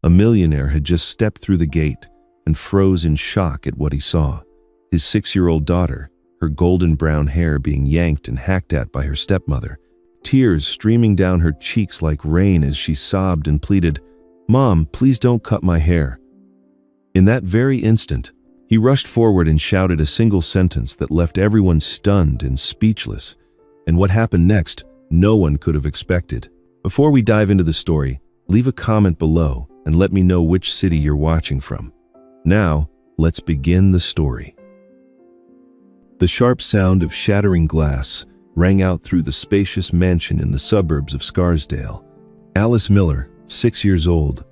A millionaire had just stepped through the gate and froze in shock at what he saw. His 6-year-old daughter, her golden brown hair being yanked and hacked at by her stepmother, tears streaming down her cheeks like rain as she sobbed and pleaded, "Mom, please don't cut my hair." In that very instant, he rushed forward and shouted a single sentence that left everyone stunned and speechless. And what happened next, no one could have expected. Before we dive into the story, leave a comment below and let me know which city you're watching from. Now, let's begin the story. The sharp sound of shattering glass rang out through the spacious mansion in the suburbs of Scarsdale. Alice Miller, 6 years old,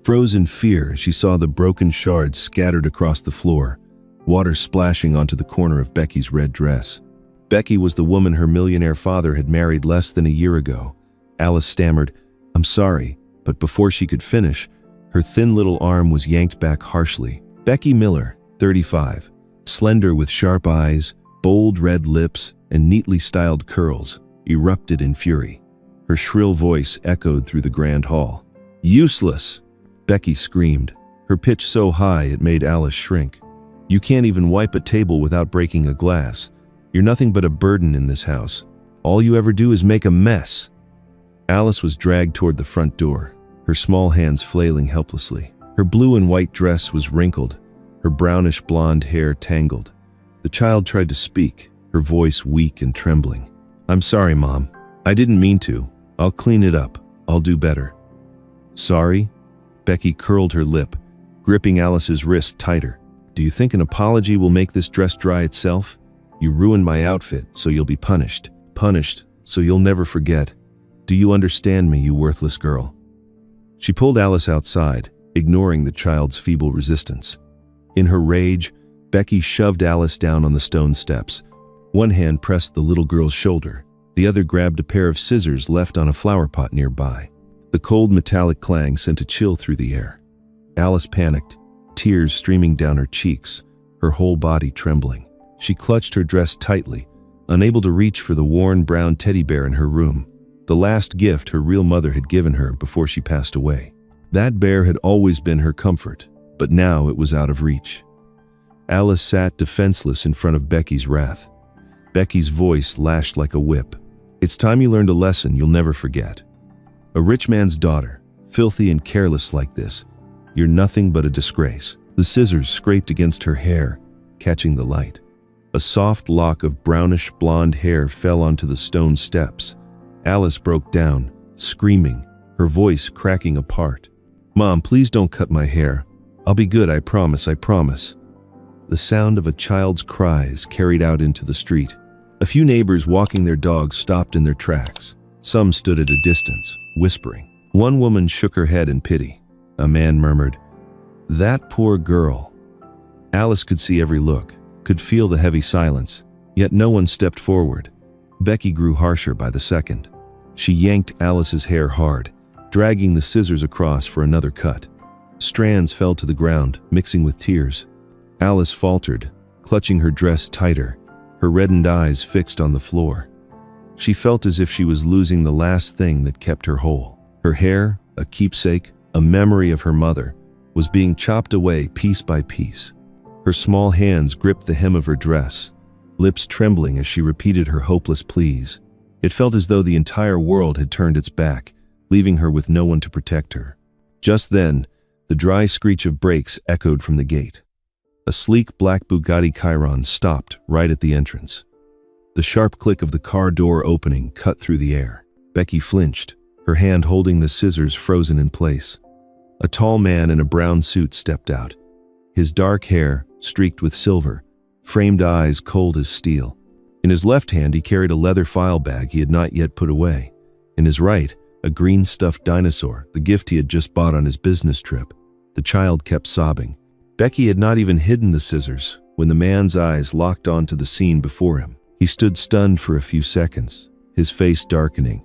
froze in fear as she saw the broken shards scattered across the floor, water splashing onto the corner of Becky's red dress. Becky was the woman her millionaire father had married less than a year ago. Alice stammered, "I'm sorry," but before she could finish, her thin little arm was yanked back harshly. Becky Miller, 35, slender with sharp eyes, bold red lips, and neatly styled curls, erupted in fury. Her shrill voice echoed through the grand hall. "Useless!" Becky screamed, her pitch so high it made Alice shrink. "You can't even wipe a table without breaking a glass. You're nothing but a burden in this house. All you ever do is make a mess." Alice was dragged toward the front door, her small hands flailing helplessly. Her blue and white dress was wrinkled, her brownish blonde hair tangled. The child tried to speak, her voice weak and trembling. "I'm sorry, Mom. I didn't mean to. I'll clean it up. I'll do better." "Sorry?" Becky curled her lip, gripping Alice's wrist tighter. "Do you think an apology will make this dress dry itself? You ruined my outfit, so you'll be punished. Punished, so you'll never forget. Do you understand me, you worthless girl?" She pulled Alice outside, ignoring the child's feeble resistance. In her rage, Becky shoved Alice down on the stone steps. One hand pressed the little girl's shoulder. The other grabbed a pair of scissors left on a flower pot nearby. The cold metallic clang sent a chill through the air. Alice panicked, tears streaming down her cheeks, her whole body trembling. She clutched her dress tightly, unable to reach for the worn brown teddy bear in her room, the last gift her real mother had given her before she passed away. That bear had always been her comfort, but now it was out of reach. Alice sat defenseless in front of Becky's wrath. Becky's voice lashed like a whip. "It's time you learned a lesson you'll never forget. A rich man's daughter, filthy and careless like this, you're nothing but a disgrace." The scissors scraped against her hair, catching the light. A soft lock of brownish blonde hair fell onto the stone steps. Alice broke down, screaming, her voice cracking apart. "Mom, please don't cut my hair. I'll be good, I promise, I promise." The sound of a child's cries carried out into the street. A few neighbors walking their dogs stopped in their tracks. Some stood at a distance, whispering. One woman shook her head in pity. A man murmured, "That poor girl." Alice could see every look, could feel the heavy silence, yet no one stepped forward. Becky grew harsher by the second. She yanked Alice's hair hard, dragging the scissors across for another cut. Strands fell to the ground, mixing with tears. Alice faltered, clutching her dress tighter, her reddened eyes fixed on the floor. She felt as if she was losing the last thing that kept her whole. Her hair, a keepsake, a memory of her mother, was being chopped away piece by piece. Her small hands gripped the hem of her dress, lips trembling as she repeated her hopeless pleas. It felt as though the entire world had turned its back, leaving her with no one to protect her. Just then, the dry screech of brakes echoed from the gate. A sleek black Bugatti Chiron stopped right at the entrance. The sharp click of the car door opening cut through the air. Becky flinched, her hand holding the scissors frozen in place. A tall man in a brown suit stepped out. His dark hair, streaked with silver, framed eyes cold as steel. In his left hand he carried a leather file bag he had not yet put away. In his right, a green stuffed dinosaur, the gift he had just bought on his business trip. The child kept sobbing. Becky had not even hidden the scissors when the man's eyes locked onto the scene before him. He stood stunned for a few seconds, his face darkening.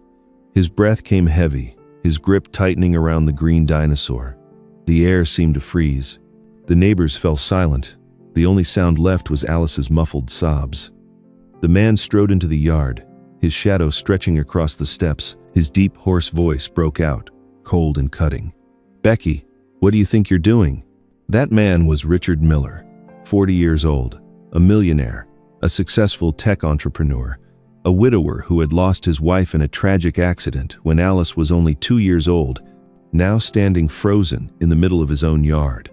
His breath came heavy, his grip tightening around the green dinosaur. The air seemed to freeze. The neighbors fell silent. The only sound left was Alice's muffled sobs. The man strode into the yard, his shadow stretching across the steps. His deep, hoarse voice broke out, cold and cutting. "Becky, What do you think you're doing?" That man was Richard Miller, 40 years old, a millionaire, a successful tech entrepreneur, a widower who had lost his wife in a tragic accident when Alice was only 2 years old, now standing frozen in the middle of his own yard.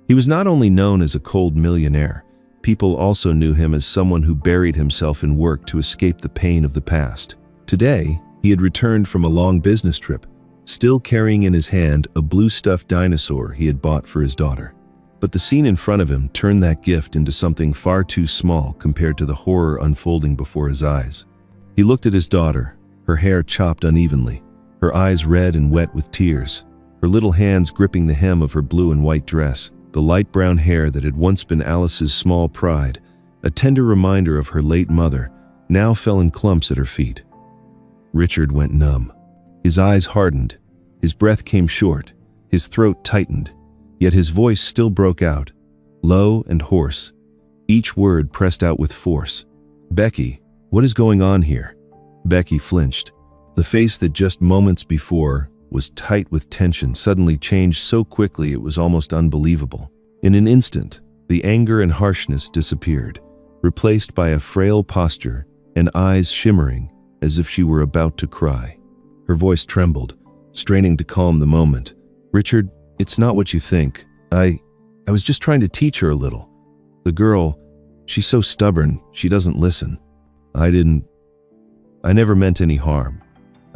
He was not only known as a cold millionaire, people also knew him as someone who buried himself in work to escape the pain of the past. Today, he had returned from a long business trip, still carrying in his hand a blue stuffed dinosaur he had bought for his daughter. But the scene in front of him turned that gift into something far too small compared to the horror unfolding before his eyes. He looked at his daughter, her hair chopped unevenly, her eyes red and wet with tears, her little hands gripping the hem of her blue and white dress. The light brown hair that had once been Alice's small pride, a tender reminder of her late mother, now fell in clumps at her feet. Richard went numb. His eyes hardened, his breath came short, his throat tightened, yet his voice still broke out, low and hoarse, each word pressed out with force. "Becky, what is going on here?" Becky flinched. The face that just moments before was tight with tension suddenly changed so quickly it was almost unbelievable. In an instant, the anger and harshness disappeared, replaced by a frail posture and eyes shimmering as if she were about to cry. Her voice trembled, straining to calm the moment. "Richard, it's not what you think. I was just trying to teach her a little. The girl, she's so stubborn, she doesn't listen. I never meant any harm.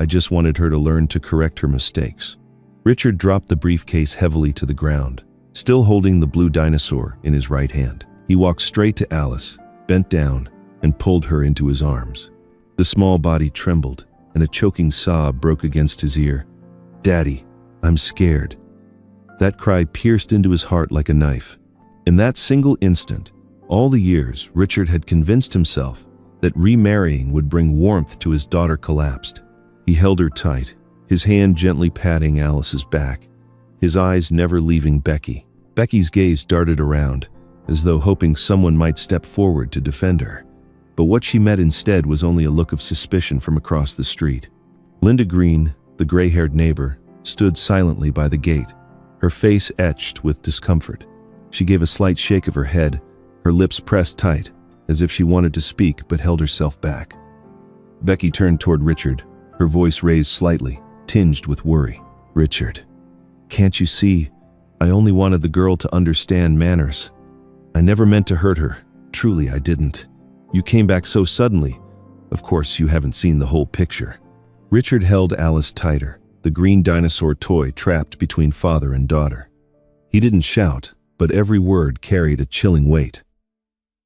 I just wanted her to learn to correct her mistakes." Richard dropped the briefcase heavily to the ground, still holding the blue dinosaur in his right hand. He walked straight to Alice, bent down, and pulled her into his arms. The small body trembled, and a choking sob broke against his ear. "Daddy, I'm scared." That cry pierced into his heart like a knife. In that single instant, all the years Richard had convinced himself that remarrying would bring warmth to his daughter collapsed. He held her tight, his hand gently patting Alice's back, his eyes never leaving Becky. Becky's gaze darted around, as though hoping someone might step forward to defend her. But what she met instead was only a look of suspicion from across the street. Linda Green, the gray-haired neighbor, stood silently by the gate, her face etched with discomfort. She gave a slight shake of her head, her lips pressed tight, as if she wanted to speak but held herself back. Becky turned toward Richard, her voice raised slightly, tinged with worry. "Richard, can't you see? I only wanted the girl to understand manners. I never meant to hurt her. Truly, I didn't. You came back so suddenly. Of course, you haven't seen the whole picture." Richard held Alice tighter, the green dinosaur toy trapped between father and daughter. He didn't shout, but every word carried a chilling weight.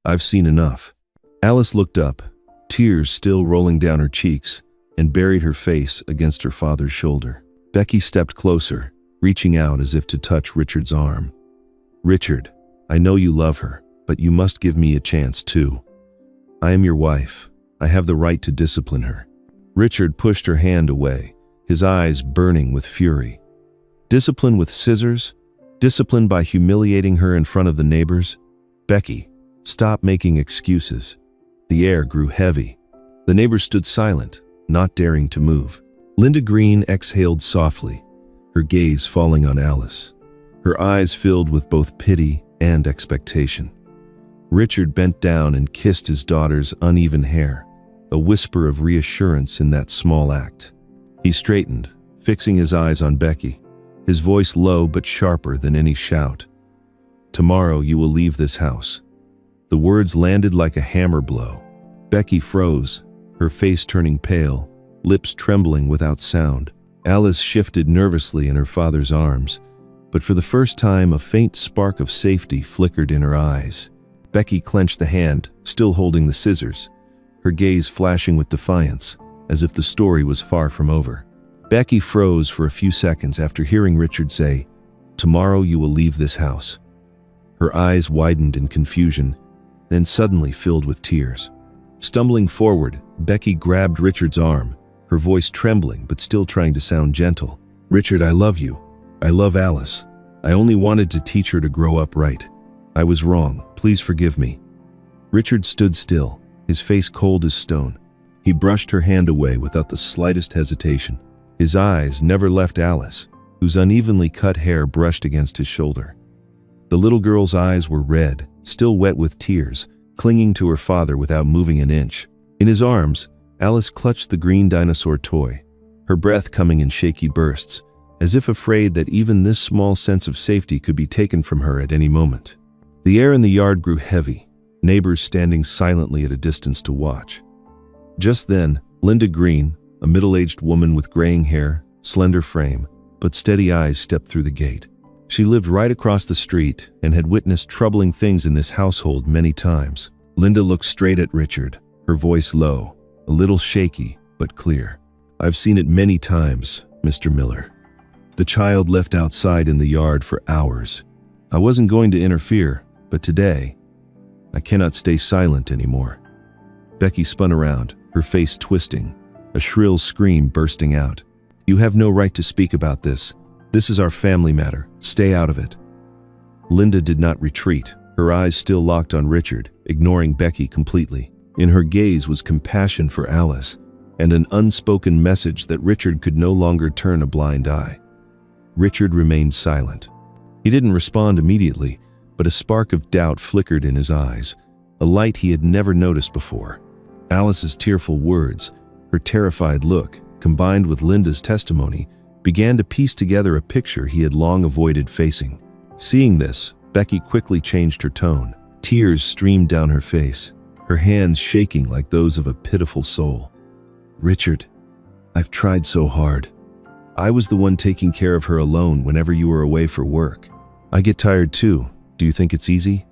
"I've seen enough." Alice looked up, tears still rolling down her cheeks, and buried her face against her father's shoulder. Becky stepped closer, reaching out as if to touch Richard's arm. "Richard, I know you love her, but you must give me a chance too. I am your wife. I have the right to discipline her." Richard pushed her hand away, his eyes burning with fury. Discipline with scissors? Discipline by humiliating her in front of the neighbors? "Becky, stop making excuses." The air grew heavy. The neighbors stood silent, not daring to move. Linda Green exhaled softly, her gaze falling on Alice. Her eyes filled with both pity and expectation. Richard bent down and kissed his daughter's uneven hair, a whisper of reassurance in that small act. He straightened, fixing his eyes on Becky, his voice low but sharper than any shout. "Tomorrow you will leave this house." The words landed like a hammer blow. Becky froze, her face turning pale, lips trembling without sound. Alice shifted nervously in her father's arms, but for the first time a faint spark of safety flickered in her eyes. Becky clenched the hand, still holding the scissors, her gaze flashing with defiance, as if the story was far from over. Becky froze for a few seconds after hearing Richard say, "Tomorrow you will leave this house." Her eyes widened in confusion, then suddenly filled with tears. Stumbling forward, Becky grabbed Richard's arm, her voice trembling but still trying to sound gentle. "Richard, I love you. I love Alice. I only wanted to teach her to grow up right. I was wrong. Please forgive me." Richard stood still, his face cold as stone. He brushed her hand away without the slightest hesitation. His eyes never left Alice, whose unevenly cut hair brushed against his shoulder. The little girl's eyes were red, still wet with tears, clinging to her father without moving an inch. In his arms, Alice clutched the green dinosaur toy, her breath coming in shaky bursts, as if afraid that even this small sense of safety could be taken from her at any moment. The air in the yard grew heavy, neighbors standing silently at a distance to watch. Just then, Linda Green, a middle-aged woman with graying hair, slender frame, but steady eyes, stepped through the gate. She lived right across the street and had witnessed troubling things in this household many times. Linda looked straight at Richard, her voice low, a little shaky, but clear. "I've seen it many times, Mr. Miller. The child left outside in the yard for hours. I wasn't going to interfere, but today, I cannot stay silent anymore." Becky spun around, her face twisting, a shrill scream bursting out. "You have no right to speak about this. This is our family matter. Stay out of it." Linda did not retreat, her eyes still locked on Richard, ignoring Becky completely. In her gaze was compassion for Alice, and an unspoken message that Richard could no longer turn a blind eye. Richard remained silent. He didn't respond immediately, but a spark of doubt flickered in his eyes, a light he had never noticed before. Alice's tearful words, her terrified look, combined with Linda's testimony, began to piece together a picture he had long avoided facing. Seeing this, Becky quickly changed her tone. Tears streamed down her face, her hands shaking like those of a pitiful soul. "Richard, I've tried so hard. I was the one taking care of her alone whenever you were away for work. I get tired too. Do you think it's easy?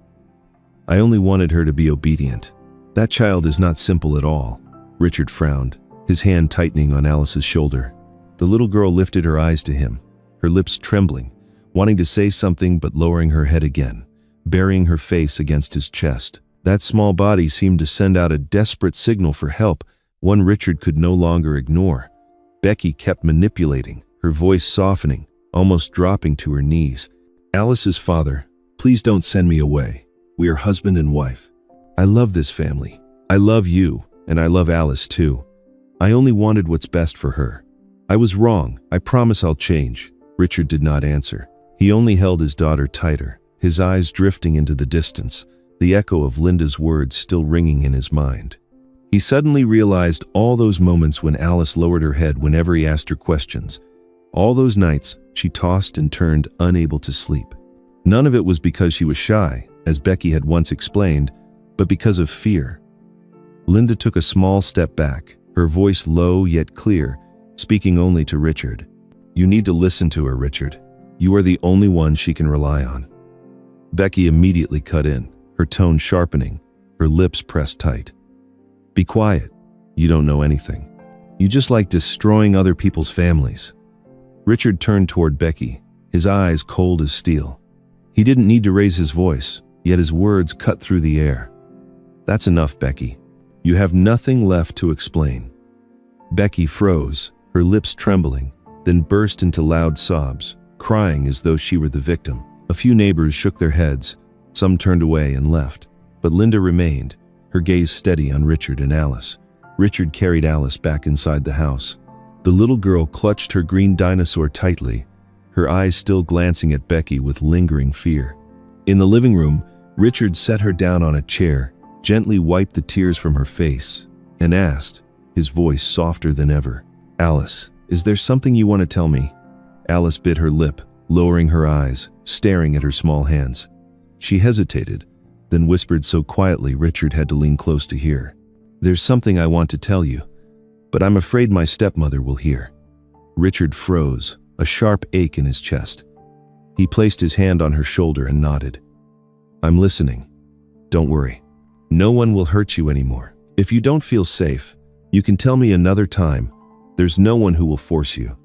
I only wanted her to be obedient. That child is not simple at all." Richard frowned, his hand tightening on Alice's shoulder. The little girl lifted her eyes to him, her lips trembling, wanting to say something but lowering her head again, burying her face against his chest. That small body seemed to send out a desperate signal for help, one Richard could no longer ignore. Becky kept manipulating, her voice softening, almost dropping to her knees. "Alice's father, please don't send me away. We are husband and wife. I love this family. I love you, and I love Alice too. I only wanted what's best for her. I was wrong. I promise I'll change." Richard did not answer. He only held his daughter tighter, his eyes drifting into the distance, the echo of Linda's words still ringing in his mind. He suddenly realized all those moments when Alice lowered her head whenever he asked her questions. All those nights she tossed and turned, unable to sleep. None of it was because she was shy, as Becky had once explained, but because of fear. Linda took a small step back, her voice low yet clear, speaking only to Richard. "You need to listen to her, Richard. You are the only one she can rely on." Becky immediately cut in, her tone sharpening, her lips pressed tight. "Be quiet. You don't know anything. You just like destroying other people's families." Richard turned toward Becky, his eyes cold as steel. He didn't need to raise his voice, yet his words cut through the air. "That's enough, Becky. You have nothing left to explain." Becky froze, her lips trembling, then burst into loud sobs, crying as though she were the victim. A few neighbors shook their heads, some turned away and left, but Linda remained, her gaze steady on Richard and Alice. Richard carried Alice back inside the house. The little girl clutched her green dinosaur tightly, her eyes still glancing at Becky with lingering fear. In the living room, Richard set her down on a chair, gently wiped the tears from her face, and asked, his voice softer than ever, "Alice, is there something you want to tell me?" Alice bit her lip, lowering her eyes, staring at her small hands. She hesitated, then whispered so quietly Richard had to lean close to hear. "There's something I want to tell you, but I'm afraid my stepmother will hear." Richard froze, a sharp ache in his chest. He placed his hand on her shoulder and nodded. "I'm listening. Don't worry. No one will hurt you anymore. If you don't feel safe, you can tell me another time. There's no one who will force you."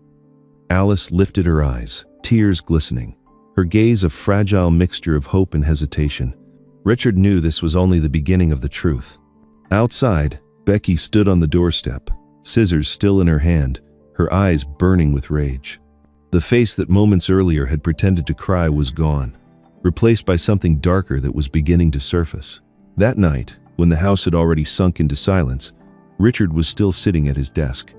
Alice lifted her eyes, tears glistening, her gaze a fragile mixture of hope and hesitation. Richard knew this was only the beginning of the truth. Outside, Becky stood on the doorstep, scissors still in her hand, her eyes burning with rage. The face that moments earlier had pretended to cry was gone, replaced by something darker that was beginning to surface. That night, when the house had already sunk into silence, Richard was still sitting at his desk.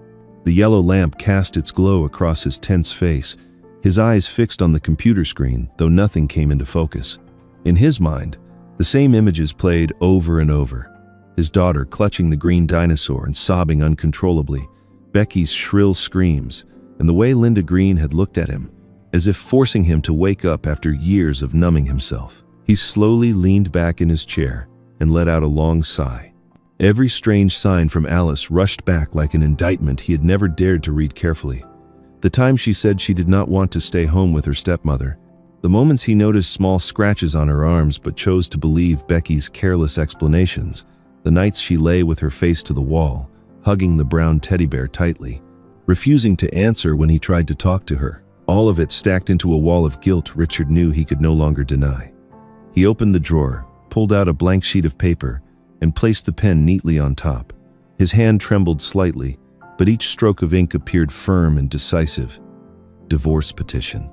The yellow lamp cast its glow across his tense face, his eyes fixed on the computer screen, though nothing came into focus. In his mind, the same images played over and over. His daughter clutching the green dinosaur and sobbing uncontrollably, Becky's shrill screams, and the way Linda Green had looked at him, as if forcing him to wake up after years of numbing himself. He slowly leaned back in his chair and let out a long sigh. Every strange sign from Alice rushed back like an indictment he had never dared to read carefully. The time she said she did not want to stay home with her stepmother, the moments he noticed small scratches on her arms but chose to believe Becky's careless explanations, the nights she lay with her face to the wall, hugging the brown teddy bear tightly, refusing to answer when he tried to talk to her. All of it stacked into a wall of guilt Richard knew he could no longer deny. He opened the drawer, pulled out a blank sheet of paper, and placed the pen neatly on top. His hand trembled slightly, but each stroke of ink appeared firm and decisive. Divorce petition.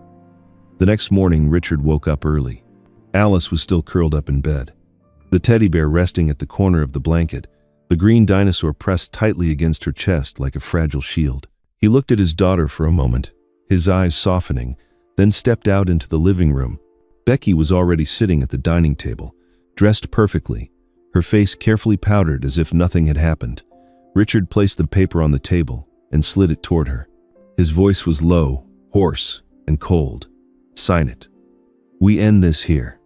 The next morning, Richard woke up early. Alice was still curled up in bed, the teddy bear resting at the corner of the blanket, the green dinosaur pressed tightly against her chest like a fragile shield. He looked at his daughter for a moment, his eyes softening, then stepped out into the living room. Becky was already sitting at the dining table, dressed perfectly, her face carefully powdered as if nothing had happened. Richard placed the paper on the table and slid it toward her. His voice was low, hoarse, and cold. "Sign it. We end this here."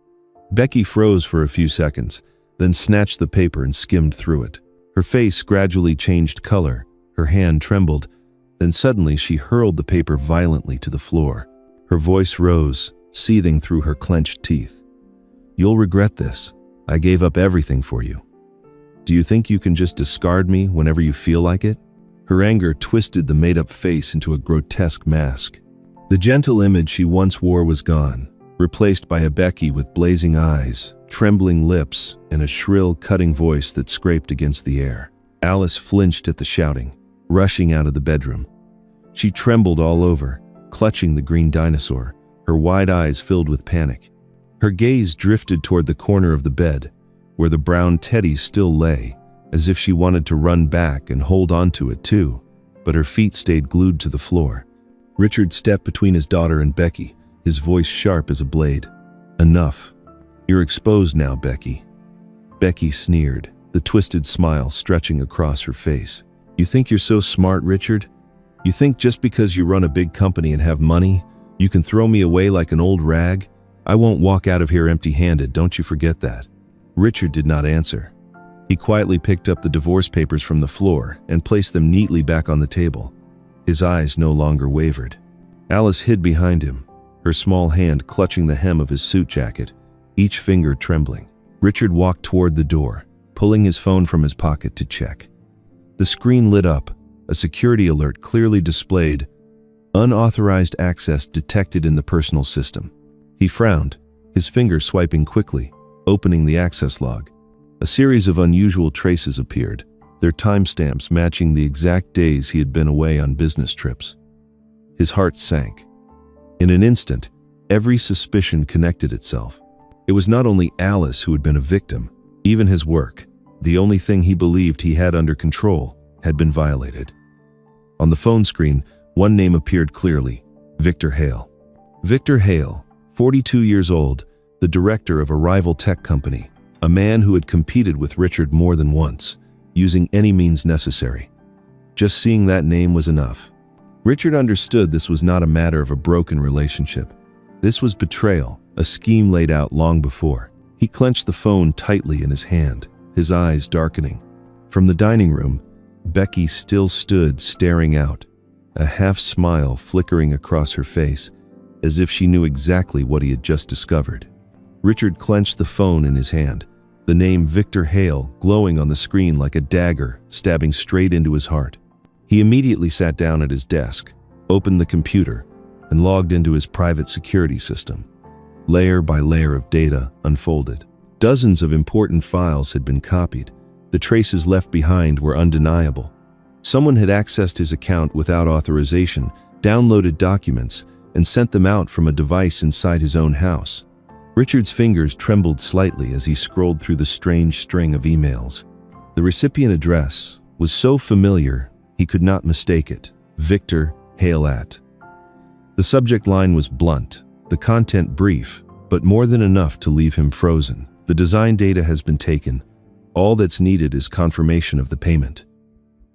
Becky froze for a few seconds, then snatched the paper and skimmed through it. Her face gradually changed color, her hand trembled, then suddenly she hurled the paper violently to the floor. Her voice rose, seething through her clenched teeth. "You'll regret this. I gave up everything for you. Do you think you can just discard me whenever you feel like it?" Her anger twisted the made-up face into a grotesque mask. The gentle image she once wore was gone, replaced by a Becky with blazing eyes, trembling lips, and a shrill, cutting voice that scraped against the air. Alice flinched at the shouting, rushing out of the bedroom. She trembled all over, clutching the green dinosaur, her wide eyes filled with panic. Her gaze drifted toward the corner of the bed, where the brown teddy still lay, as if she wanted to run back and hold onto it too, but her feet stayed glued to the floor. Richard stepped between his daughter and Becky, his voice sharp as a blade. "Enough. You're exposed now, Becky." Becky sneered, the twisted smile stretching across her face. "You think you're so smart, Richard? You think just because you run a big company and have money, you can throw me away like an old rag? I won't walk out of here empty-handed, don't you forget that." Richard did not answer. He quietly picked up the divorce papers from the floor and placed them neatly back on the table. His eyes no longer wavered. Alice hid behind him, her small hand clutching the hem of his suit jacket, each finger trembling. Richard walked toward the door, pulling his phone from his pocket to check. The screen lit up, a security alert clearly displayed, "Unauthorized access detected in the personal system." He frowned, his finger swiping quickly, opening the access log. A series of unusual traces appeared, their timestamps matching the exact days he had been away on business trips. His heart sank. In an instant, every suspicion connected itself. It was not only Alice who had been a victim, even his work, the only thing he believed he had under control, had been violated. On the phone screen, one name appeared clearly: Victor Hale. Victor Hale, 42 years old, the director of a rival tech company, a man who had competed with Richard more than once, using any means necessary. Just seeing that name was enough. Richard understood this was not a matter of a broken relationship. This was betrayal, a scheme laid out long before. He clenched the phone tightly in his hand, his eyes darkening. From the dining room, Becky still stood staring out, a half-smile flickering across her face, as if she knew exactly what he had just discovered. Richard clenched the phone in his hand, the name Victor Hale glowing on the screen like a dagger stabbing straight into his heart. He immediately sat down at his desk, opened the computer, and logged into his private security system. Layer by layer of data unfolded. Dozens of important files had been copied. The traces left behind were undeniable. Someone had accessed his account without authorization, downloaded documents, and sent them out from a device inside his own house. Richard's fingers trembled slightly as he scrolled through the strange string of emails. The recipient address was so familiar he could not mistake it: Victor Hale at. The subject line was blunt, the content brief, but more than enough to leave him frozen. The design data has been taken. All that's needed is confirmation of the payment.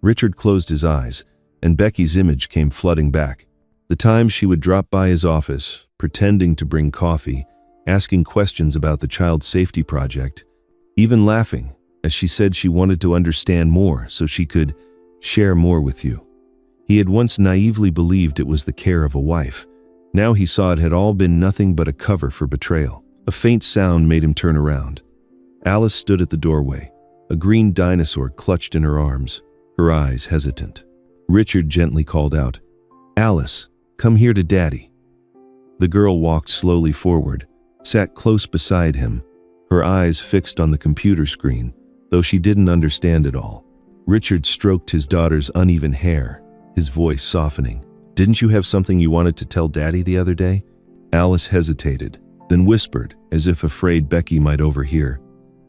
Richard closed his eyes, and Becky's image came flooding back. The times she would drop by his office, pretending to bring coffee, asking questions about the child safety project, even laughing as she said she wanted to understand more so she could share more with you. He had once naively believed it was the care of a wife. Now he saw it had all been nothing but a cover for betrayal. A faint sound made him turn around. Alice stood at the doorway, a green dinosaur clutched in her arms, her eyes hesitant. Richard gently called out, "Alice, come here to Daddy." The girl walked slowly forward, sat close beside him, her eyes fixed on the computer screen, though she didn't understand it all. Richard stroked his daughter's uneven hair, his voice softening. "Didn't you have something you wanted to tell Daddy the other day?" Alice hesitated, then whispered, as if afraid Becky might overhear.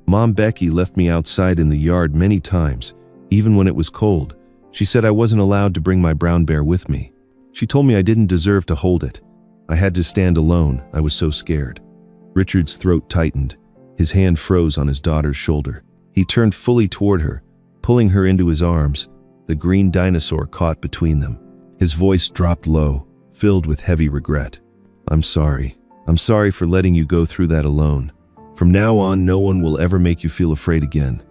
"Mom, Becky left me outside in the yard many times, even when it was cold. She said I wasn't allowed to bring my brown bear with me. She told me I didn't deserve to hold it. I had to stand alone, I was so scared." Richard's throat tightened. His hand froze on his daughter's shoulder. He turned fully toward her, pulling her into his arms, the green dinosaur caught between them. His voice dropped low, filled with heavy regret. I'm sorry for letting you go through that alone. From now on, no one will ever make you feel afraid again."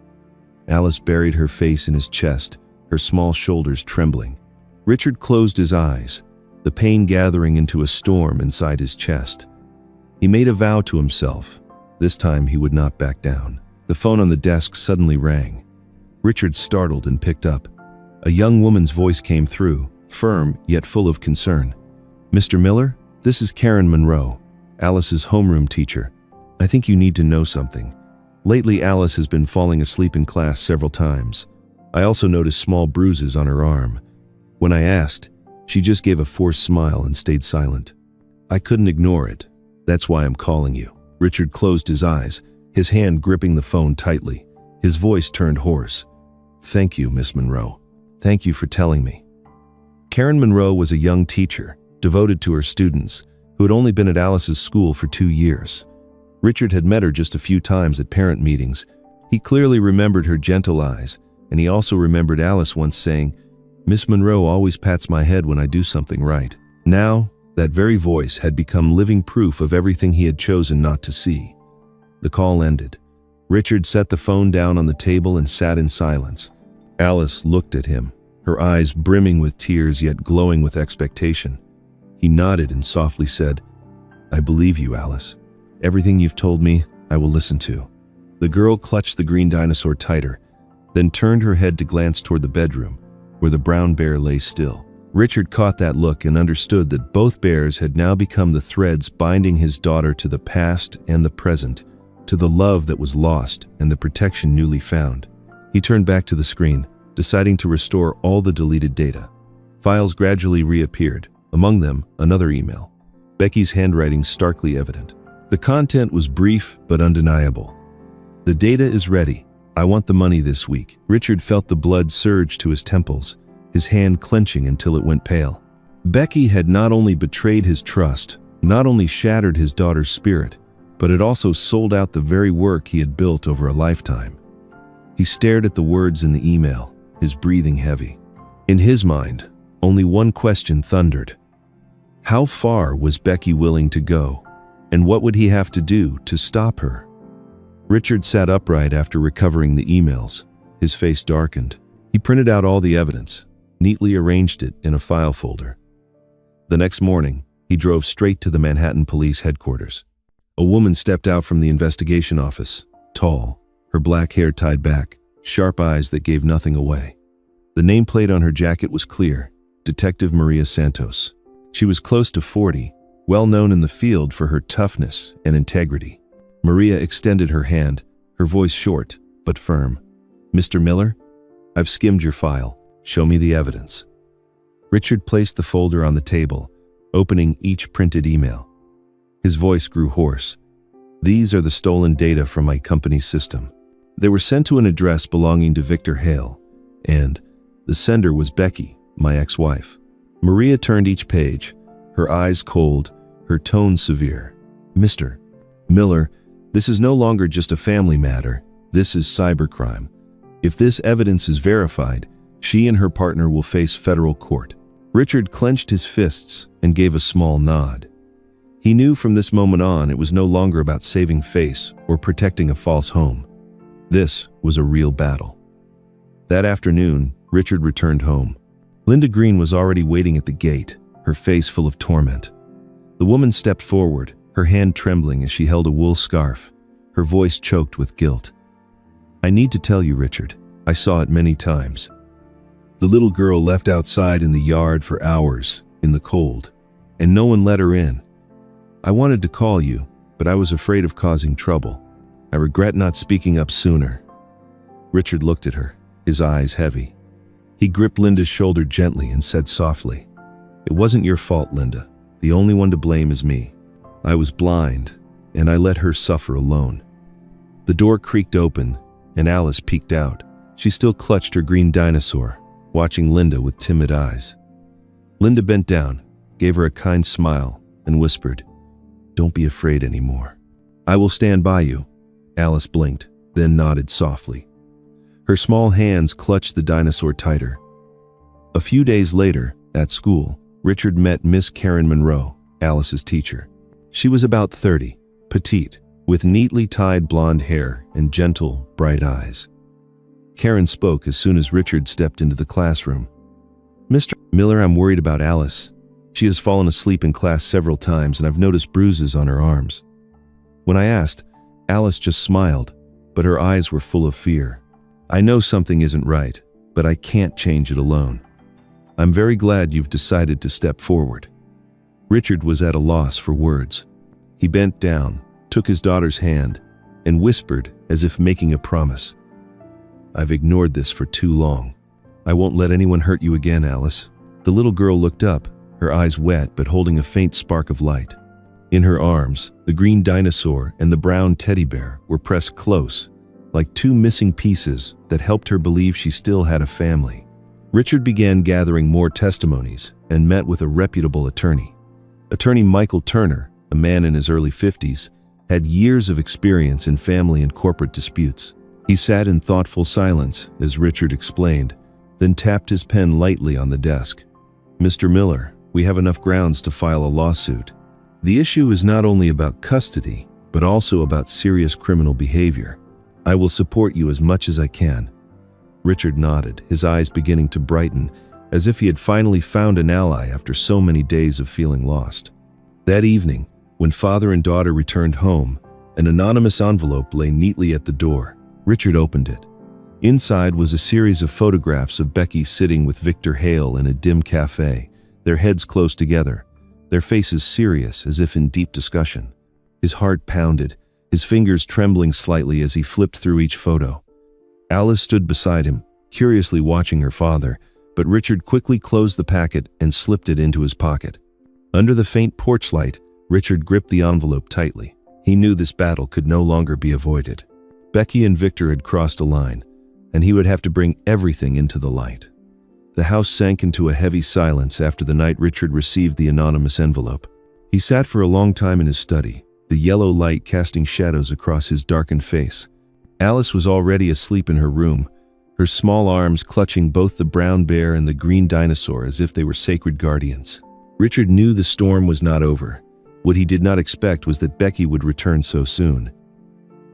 Alice buried her face in his chest, her small shoulders trembling. Richard closed his eyes, the pain gathering into a storm inside his chest. He made a vow to himself. This time he would not back down. The phone on the desk suddenly rang. Richard startled and picked up. A young woman's voice came through, firm yet full of concern. "Mr. Miller, this is Karen Monroe, Alice's homeroom teacher. I think you need to know something. Lately, Alice has been falling asleep in class several times. I also noticed small bruises on her arm. When I asked, she just gave a forced smile and stayed silent. I couldn't ignore it. That's why I'm calling you." Richard closed his eyes, his hand gripping the phone tightly. His voice turned hoarse. "Thank you, Miss Monroe. Thank you for telling me." Karen Monroe was a young teacher, devoted to her students, who had only been at Alice's school for 2 years. Richard had met her just a few times at parent meetings. He clearly remembered her gentle eyes, and he also remembered Alice once saying, "Miss Monroe always pats my head when I do something right." Now, that very voice had become living proof of everything he had chosen not to see. The call ended. Richard set the phone down on the table and sat in silence. Alice looked at him, her eyes brimming with tears yet glowing with expectation. He nodded and softly said, "I believe you, Alice. Everything you've told me, I will listen to." The girl clutched the green dinosaur tighter, then turned her head to glance toward the bedroom, where the brown bear lay still. Richard caught that look and understood that both bears had now become the threads binding his daughter to the past and the present, to the love that was lost and the protection newly found. He turned back to the screen, deciding to restore all the deleted data. Files gradually reappeared, among them another email, Becky's handwriting starkly evident. The content was brief but undeniable. "The data is ready. I want the money this week." Richard felt the blood surge to his temples, his hand clenching until it went pale. Becky had not only betrayed his trust, not only shattered his daughter's spirit, but had also sold out the very work he had built over a lifetime. He stared at the words in the email, his breathing heavy. In his mind, only one question thundered. How far was Becky willing to go, and what would he have to do to stop her? Richard sat upright after recovering the emails. His face darkened. He printed out all the evidence, neatly arranged it in a file folder. The next morning, he drove straight to the Manhattan Police headquarters. A woman stepped out from the investigation office, tall, her black hair tied back, sharp eyes that gave nothing away. The nameplate on her jacket was clear, Detective Maria Santos. She was close to 40, well known in the field for her toughness and integrity. Maria extended her hand, her voice short but firm. "Mr. Miller, I've skimmed your file. Show me the evidence." Richard placed the folder on the table, opening each printed email. His voice grew hoarse. "These are the stolen data from my company's system. They were sent to an address belonging to Victor Hale, and the sender was Becky, my ex-wife." Maria turned each page, her eyes cold, her tone severe. "Mr. Miller, this is no longer just a family matter. This is cybercrime. If this evidence is verified, she and her partner will face federal court." Richard clenched his fists and gave a small nod. He knew from this moment on it was no longer about saving face or protecting a false home. This was a real battle. That afternoon, Richard returned home. Linda Green was already waiting at the gate, her face full of torment. The woman stepped forward, her hand trembling as she held a wool scarf, her voice choked with guilt. "I need to tell you, Richard, I saw it many times. The little girl left outside in the yard for hours, in the cold, and no one let her in. I wanted to call you, but I was afraid of causing trouble. I regret not speaking up sooner." Richard looked at her, his eyes heavy. He gripped Linda's shoulder gently and said softly, "It wasn't your fault, Linda. The only one to blame is me. I was blind, and I let her suffer alone." The door creaked open, and Alice peeked out. She still clutched her green dinosaur, watching Linda with timid eyes. Linda bent down, gave her a kind smile, and whispered, "Don't be afraid anymore. I will stand by you." Alice blinked, then nodded softly. Her small hands clutched the dinosaur tighter. A few days later, at school, Richard met Miss Karen Monroe, Alice's teacher. She was about 30, petite, with neatly tied blonde hair and gentle, bright eyes. Karen spoke as soon as Richard stepped into the classroom. "Mr. Miller, I'm worried about Alice. She has fallen asleep in class several times and I've noticed bruises on her arms." When I asked, Alice just smiled, but her eyes were full of fear. "I know something isn't right, but I can't change it alone. I'm very glad you've decided to step forward." Richard was at a loss for words. He bent down, took his daughter's hand, and whispered as if making a promise. "I've ignored this for too long. I won't let anyone hurt you again, Alice." The little girl looked up, her eyes wet but holding a faint spark of light. In her arms, the green dinosaur and the brown teddy bear were pressed close, like two missing pieces that helped her believe she still had a family. Richard began gathering more testimonies and met with a reputable attorney. Attorney Michael Turner, a man in his early 50s, had years of experience in family and corporate disputes. He sat in thoughtful silence as Richard explained, then tapped his pen lightly on the desk. "Mr. Miller, we have enough grounds to file a lawsuit. The issue is not only about custody, but also about serious criminal behavior. I will support you as much as I can." Richard nodded, his eyes beginning to brighten, as if he had finally found an ally after so many days of feeling lost. That evening, when father and daughter returned home, an anonymous envelope lay neatly at the door. Richard opened it. Inside was a series of photographs of Becky sitting with Victor Hale in a dim cafe, their heads close together, their faces serious as if in deep discussion. His heart pounded, his fingers trembling slightly as he flipped through each photo. Alice stood beside him, curiously watching her father, but Richard quickly closed the packet and slipped it into his pocket. Under the faint porch light, Richard gripped the envelope tightly. He knew this battle could no longer be avoided. Becky and Victor had crossed a line, and he would have to bring everything into the light. The house sank into a heavy silence after the night Richard received the anonymous envelope. He sat for a long time in his study, the yellow light casting shadows across his darkened face. Alice was already asleep in her room, her small arms clutching both the brown bear and the green dinosaur as if they were sacred guardians. Richard knew the storm was not over. What he did not expect was that Becky would return so soon.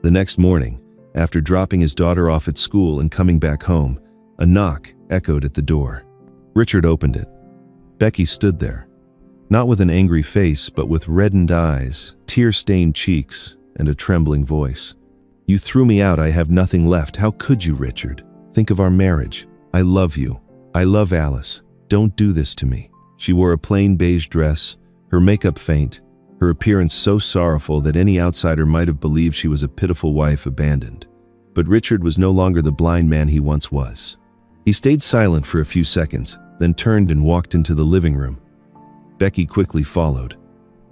The next morning, after dropping his daughter off at school and coming back home, a knock echoed at the door. Richard opened it. Becky stood there, not with an angry face, but with reddened eyes, tear-stained cheeks, and a trembling voice. "You threw me out. I have nothing left. How could you, Richard? Think of our marriage. I love you. I love Alice. Don't do this to me." She wore a plain beige dress, her makeup faint, her appearance so sorrowful that any outsider might have believed she was a pitiful wife abandoned. But Richard was no longer the blind man he once was. He stayed silent for a few seconds, then turned and walked into the living room. Becky quickly followed.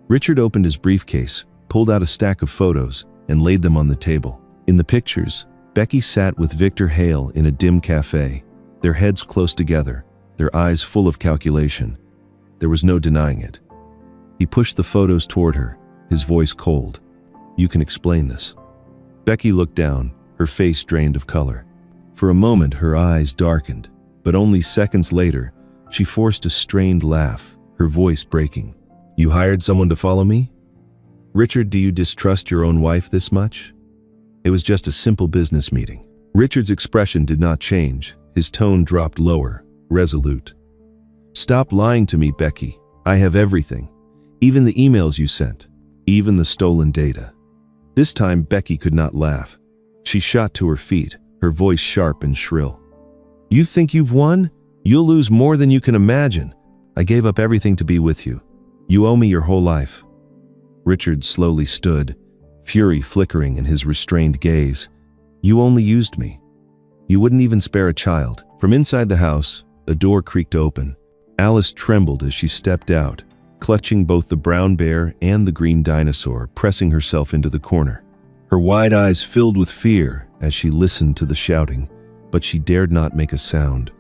Richard opened his briefcase, pulled out a stack of photos, and laid them on the table. In the pictures, Becky sat with Victor Hale in a dim cafe, their heads close together, their eyes full of calculation. There was no denying it. He pushed the photos toward her, his voice cold. "You can explain this." Becky looked down, her face drained of color. For a moment, her eyes darkened, but only seconds later, she forced a strained laugh, her voice breaking. "You hired someone to follow me? Richard, do you distrust your own wife this much?" It was just a simple business meeting. Richard's expression did not change. His tone dropped lower, resolute. "Stop lying to me, Becky. I have everything. Even the emails you sent. Even the stolen data." This time, Becky could not laugh. She shot to her feet, her voice sharp and shrill. "You think you've won? You'll lose more than you can imagine. I gave up everything to be with you. You owe me your whole life." Richard slowly stood, fury flickering in his restrained gaze. "You only used me. You wouldn't even spare a child." From inside the house, a door creaked open. Alice trembled as she stepped out, clutching both the brown bear and the green dinosaur, pressing herself into the corner. Her wide eyes filled with fear as she listened to the shouting, but she dared not make a sound.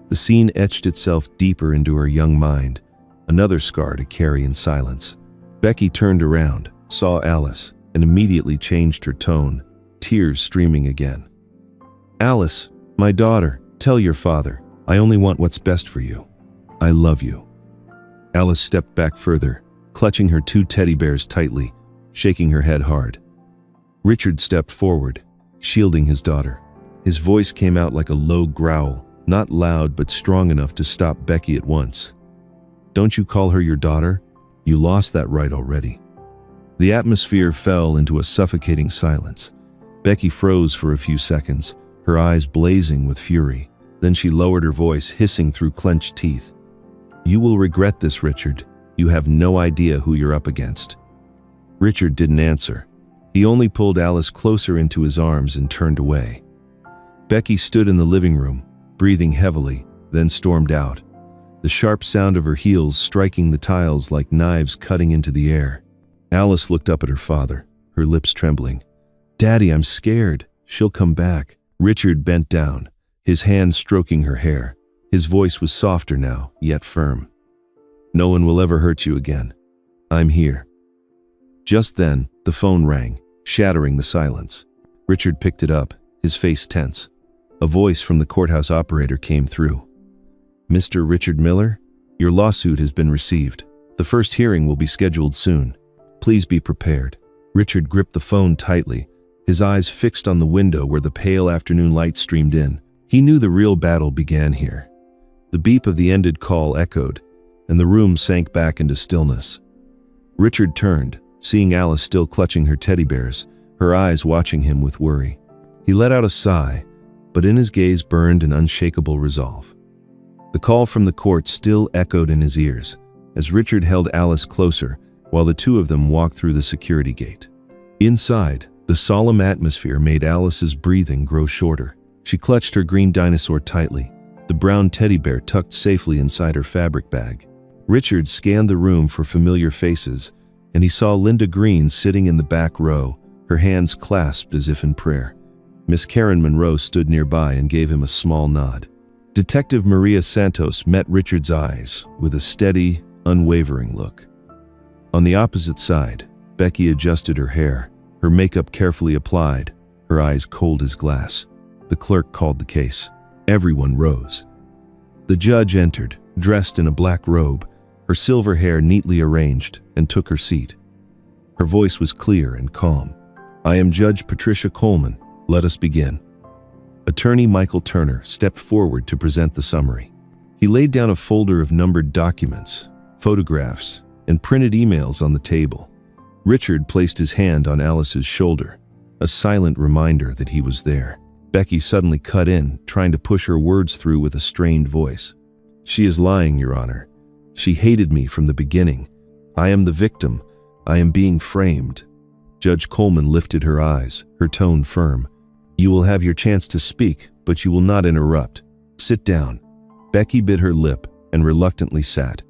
The scene etched itself deeper into her young mind, another scar to carry in silence. Becky turned around, saw Alice, and immediately changed her tone, tears streaming again. "Alice, my daughter, tell your father, I only want what's best for you. I love you." Alice stepped back further, clutching her two teddy bears tightly, shaking her head hard. Richard stepped forward, shielding his daughter. His voice came out like a low growl, not loud but strong enough to stop Becky at once. "Don't you call her your daughter? You lost that right already." The atmosphere fell into a suffocating silence. Becky froze for a few seconds, her eyes blazing with fury. Then she lowered her voice, hissing through clenched teeth. "You will regret this, Richard. You have no idea who you're up against." Richard didn't answer. He only pulled Alice closer into his arms and turned away. Becky stood in the living room, breathing heavily, then stormed out, the sharp sound of her heels striking the tiles like knives cutting into the air. Alice looked up at her father, her lips trembling. "Daddy, I'm scared. She'll come back." Richard bent down, his hand stroking her hair. His voice was softer now, yet firm. "No one will ever hurt you again. I'm here." Just then, the phone rang, shattering the silence. Richard picked it up, his face tense. A voice from the courthouse operator came through. "Mr. Richard Miller, your lawsuit has been received. The first hearing will be scheduled soon. Please be prepared." Richard gripped the phone tightly, his eyes fixed on the window where the pale afternoon light streamed in. He knew the real battle began here. The beep of the ended call echoed, and the room sank back into stillness. Richard turned, seeing Alice still clutching her teddy bears, her eyes watching him with worry. He let out a sigh, but in his gaze burned an unshakable resolve. The call from the court still echoed in his ears, as Richard held Alice closer while the two of them walked through the security gate. Inside, the solemn atmosphere made Alice's breathing grow shorter. She clutched her green dinosaur tightly, the brown teddy bear tucked safely inside her fabric bag. Richard scanned the room for familiar faces, and he saw Linda Green sitting in the back row, her hands clasped as if in prayer. Miss Karen Monroe stood nearby and gave him a small nod. Detective Maria Santos met Richard's eyes with a steady, unwavering look. On the opposite side, Becky adjusted her hair, her makeup carefully applied, her eyes cold as glass. The clerk called the case. Everyone rose. The judge entered, dressed in a black robe, her silver hair neatly arranged, and took her seat. Her voice was clear and calm. "I am Judge Patricia Coleman. Let us begin." Attorney Michael Turner stepped forward to present the summary. He laid down a folder of numbered documents, photographs, and printed emails on the table. Richard placed his hand on Alice's shoulder, a silent reminder that he was there. Becky suddenly cut in, trying to push her words through with a strained voice. "She is lying, Your Honor. She hated me from the beginning. I am the victim. I am being framed." Judge Coleman lifted her eyes, her tone firm. "You will have your chance to speak, but you will not interrupt. Sit down." Becky bit her lip and reluctantly sat.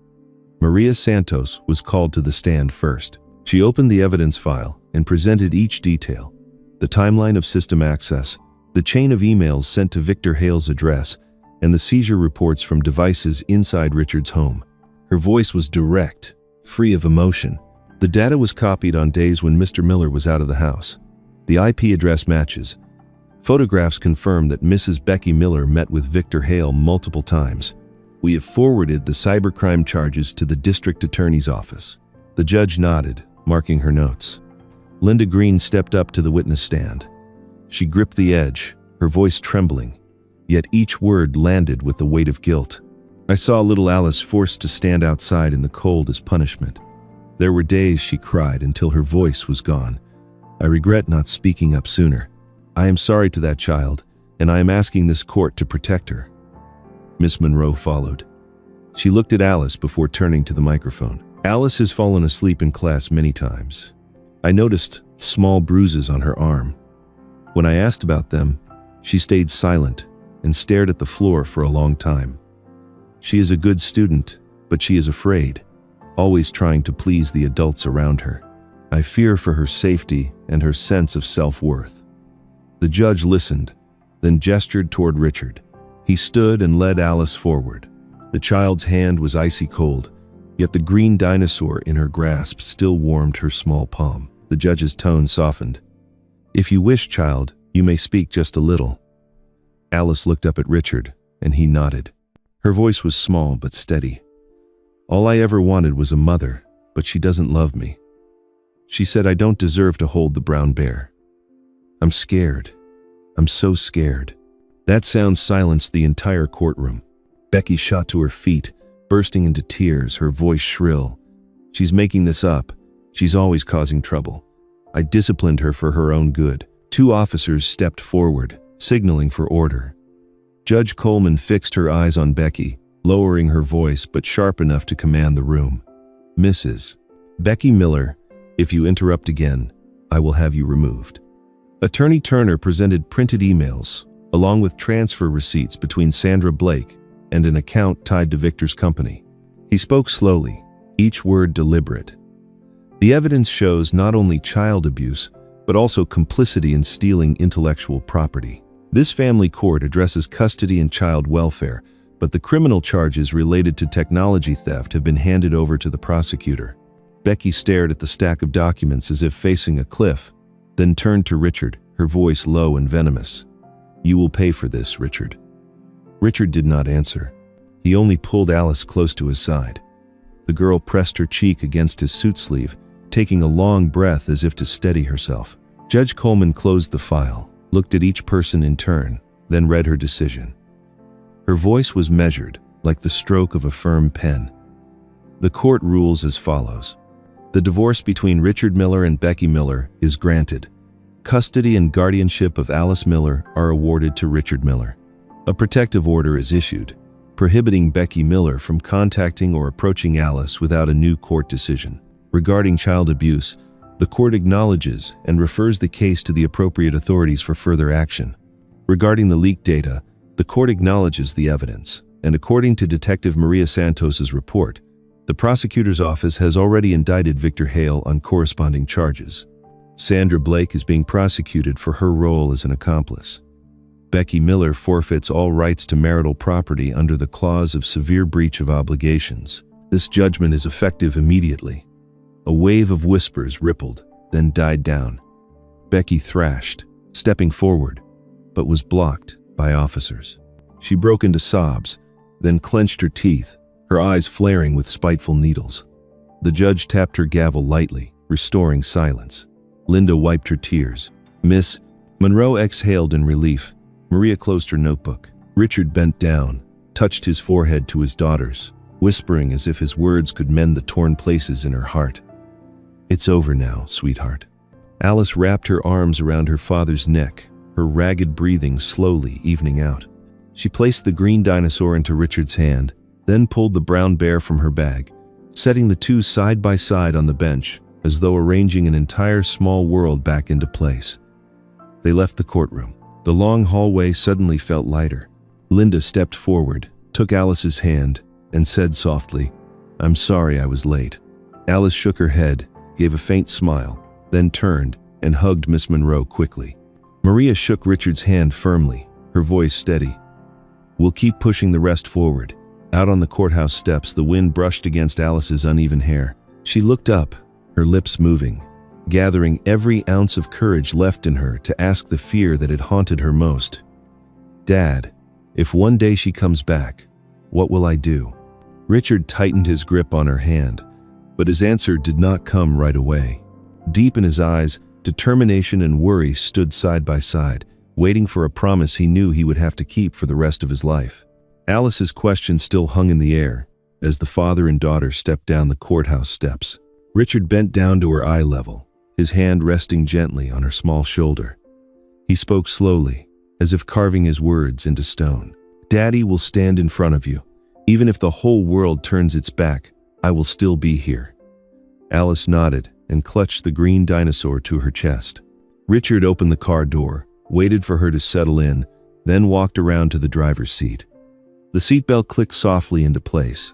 Maria Santos was called to the stand first. She opened the evidence file and presented each detail: the timeline of system access, the chain of emails sent to Victor Hale's address, and the seizure reports from devices inside Richard's home. Her voice was direct, free of emotion. The data was copied on days when Mr. Miller was out of the house. The IP address matches. Photographs confirm that Mrs. Becky Miller met with Victor Hale multiple times. We have forwarded the cybercrime charges to the district attorney's office. The judge nodded, marking her notes. Linda Green stepped up to the witness stand. She gripped the edge, her voice trembling, yet each word landed with the weight of guilt. I saw little Alice forced to stand outside in the cold as punishment. There were days she cried until her voice was gone. I regret not speaking up sooner. I am sorry to that child, and I am asking this court to protect her. Miss Monroe followed. She looked at Alice before turning to the microphone. Alice has fallen asleep in class many times. I noticed small bruises on her arm. When I asked about them, she stayed silent and stared at the floor for a long time. She is a good student, but she is afraid, always trying to please the adults around her. I fear for her safety and her sense of self-worth. The judge listened, then gestured toward Richard. He stood and led Alice forward. The child's hand was icy cold, yet the green dinosaur in her grasp still warmed her small palm. The judge's tone softened. "If you wish, child, you may speak just a little." Alice looked up at Richard, and he nodded. Her voice was small but steady. "All I ever wanted was a mother, but she doesn't love me. She said I don't deserve to hold the brown bear. I'm scared. I'm so scared." That sound silenced the entire courtroom. Becky shot to her feet, bursting into tears, her voice shrill. "She's making this up. She's always causing trouble. I disciplined her for her own good." Two officers stepped forward, signaling for order. Judge Coleman fixed her eyes on Becky, lowering her voice but sharp enough to command the room. "Mrs. Becky Miller, if you interrupt again, I will have you removed." Attorney Turner presented printed emails, along with transfer receipts between Sandra Blake and an account tied to Victor's company. He spoke slowly, each word deliberate. The evidence shows not only child abuse, but also complicity in stealing intellectual property. This family court addresses custody and child welfare, but the criminal charges related to technology theft have been handed over to the prosecutor. Becky stared at the stack of documents as if facing a cliff, then turned to Richard, her voice low and venomous. "You will pay for this, Richard." Richard did not answer. He only pulled Alice close to his side. The girl pressed her cheek against his suit sleeve, taking a long breath as if to steady herself. Judge Coleman closed the file, looked at each person in turn, then read her decision. Her voice was measured, like the stroke of a firm pen. The court rules as follows. The divorce between Richard Miller and Becky Miller is granted. Custody and guardianship of Alice Miller are awarded to Richard Miller. A protective order is issued, prohibiting Becky Miller from contacting or approaching Alice without a new court decision. Regarding child abuse, the court acknowledges and refers the case to the appropriate authorities for further action. Regarding the leaked data, the court acknowledges the evidence, and according to Detective Maria Santos's report, the prosecutor's office has already indicted Victor Hale on corresponding charges. Sandra Blake is being prosecuted for her role as an accomplice. Becky Miller forfeits all rights to marital property under the clause of severe breach of obligations. This judgment is effective immediately. A wave of whispers rippled, then died down. Becky thrashed, stepping forward, but was blocked by officers. She broke into sobs, then clenched her teeth, her eyes flaring with spiteful needles. The judge tapped her gavel lightly, restoring silence. Linda wiped her tears. Miss Monroe exhaled in relief. Maria closed her notebook. Richard bent down, touched his forehead to his daughter's, whispering as if his words could mend the torn places in her heart. "It's over now, sweetheart." Alice wrapped her arms around her father's neck, her ragged breathing slowly evening out. She placed the green dinosaur into Richard's hand, then pulled the brown bear from her bag, setting the two side by side on the bench, as though arranging an entire small world back into place. They left the courtroom. The long hallway suddenly felt lighter. Linda stepped forward, took Alice's hand, and said softly, "I'm sorry I was late." Alice shook her head, gave a faint smile, then turned and hugged Miss Monroe quickly. Maria shook Richard's hand firmly, her voice steady. "We'll keep pushing the rest forward." Out on the courthouse steps, the wind brushed against Alice's uneven hair. She looked up, her lips moving, gathering every ounce of courage left in her to ask the fear that had haunted her most. "Dad, if one day she comes back, what will I do?" Richard tightened his grip on her hand, but his answer did not come right away. Deep in his eyes, determination and worry stood side by side, waiting for a promise he knew he would have to keep for the rest of his life. Alice's question still hung in the air as the father and daughter stepped down the courthouse steps. Richard bent down to her eye level, his hand resting gently on her small shoulder. He spoke slowly, as if carving his words into stone. "Daddy will stand in front of you. Even if the whole world turns its back, I will still be here." Alice nodded and clutched the green dinosaur to her chest. Richard opened the car door, waited for her to settle in, then walked around to the driver's seat. The seatbelt clicked softly into place.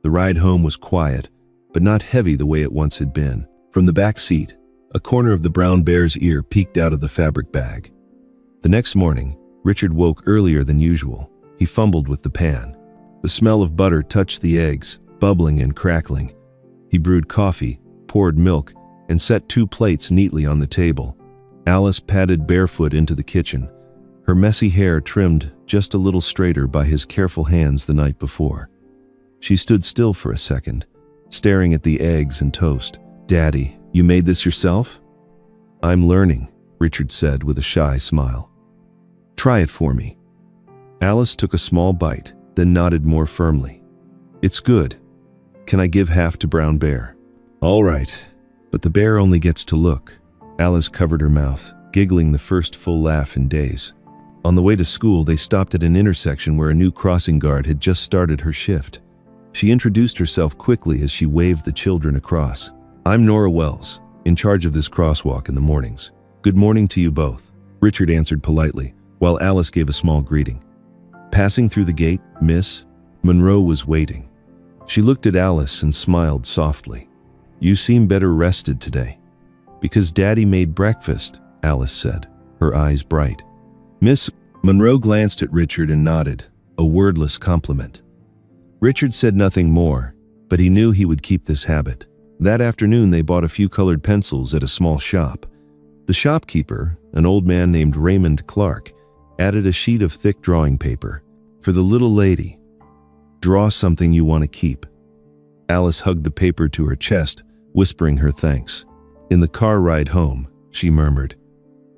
The ride home was quiet, but not heavy the way it once had been. From the back seat, a corner of the brown bear's ear peeked out of the fabric bag. The next morning, Richard woke earlier than usual. He fumbled with the pan. The smell of butter touched the eggs, bubbling and crackling. He brewed coffee, poured milk, and set 2 plates neatly on the table. Alice padded barefoot into the kitchen, her messy hair trimmed just a little straighter by his careful hands the night before. She stood still for a second, staring at the eggs and toast. "Daddy, you made this yourself?" "I'm learning," Richard said with a shy smile. "Try it for me." Alice took a small bite, then nodded more firmly. "It's good. Can I give half to Brown Bear?" "All right, but the bear only gets to look." Alice covered her mouth, giggling the first full laugh in days. On the way to school, they stopped at an intersection where a new crossing guard had just started her shift. She introduced herself quickly as she waved the children across. "I'm Nora Wells, in charge of this crosswalk in the mornings. Good morning to you both," Richard answered politely, while Alice gave a small greeting. Passing through the gate, Miss Monroe was waiting. She looked at Alice and smiled softly. "You seem better rested today." "Because Daddy made breakfast," Alice said, her eyes bright. Miss Monroe glanced at Richard and nodded, a wordless compliment. Richard said nothing more, but he knew he would keep this habit. That afternoon they bought a few colored pencils at a small shop. The shopkeeper, an old man named Raymond Clark, added a sheet of thick drawing paper. "For the little lady, draw something you want to keep." Alice hugged the paper to her chest, whispering her thanks. In the car ride home, she murmured,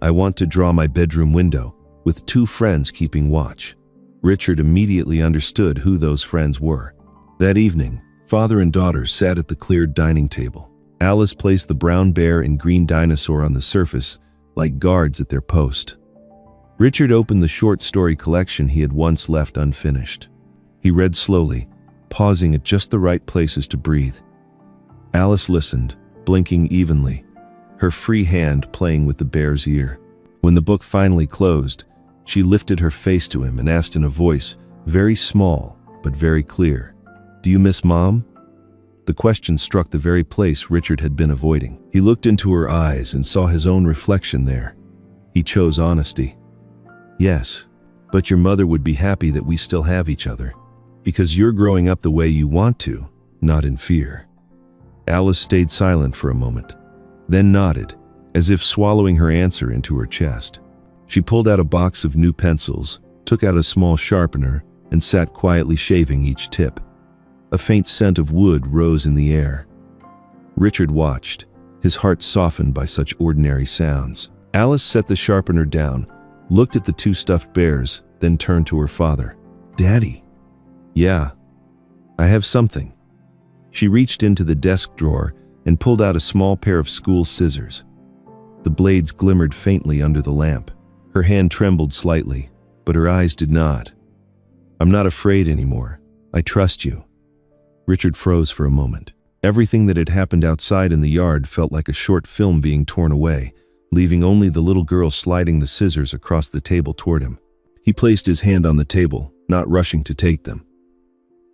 "I want to draw my bedroom window, with 2 friends keeping watch." Richard immediately understood who those friends were. That evening, father and daughter sat at the cleared dining table. Alice placed the brown bear and green dinosaur on the surface, like guards at their post. Richard opened the short story collection he had once left unfinished. He read slowly, pausing at just the right places to breathe. Alice listened, blinking evenly, her free hand playing with the bear's ear. When the book finally closed, she lifted her face to him and asked in a voice very small but very clear, "Do you miss Mom?" The question struck the very place Richard had been avoiding. He looked into her eyes and saw his own reflection there. He chose honesty. "Yes, but your mother would be happy that we still have each other, because you're growing up the way you want to, not in fear." Alice stayed silent for a moment, then nodded, as if swallowing her answer into her chest. She pulled out a box of new pencils, took out a small sharpener, and sat quietly shaving each tip. A faint scent of wood rose in the air. Richard watched, his heart softened by such ordinary sounds. Alice set the sharpener down, looked at the 2 stuffed bears, then turned to her father. "Daddy." "Yeah, I have something." She reached into the desk drawer and pulled out a small pair of school scissors. The blades glimmered faintly under the lamp. Her hand trembled slightly, but her eyes did not. "I'm not afraid anymore. I trust you." Richard froze for a moment. Everything that had happened outside in the yard felt like a short film being torn away, leaving only the little girl sliding the scissors across the table toward him. He placed his hand on the table, not rushing to take them.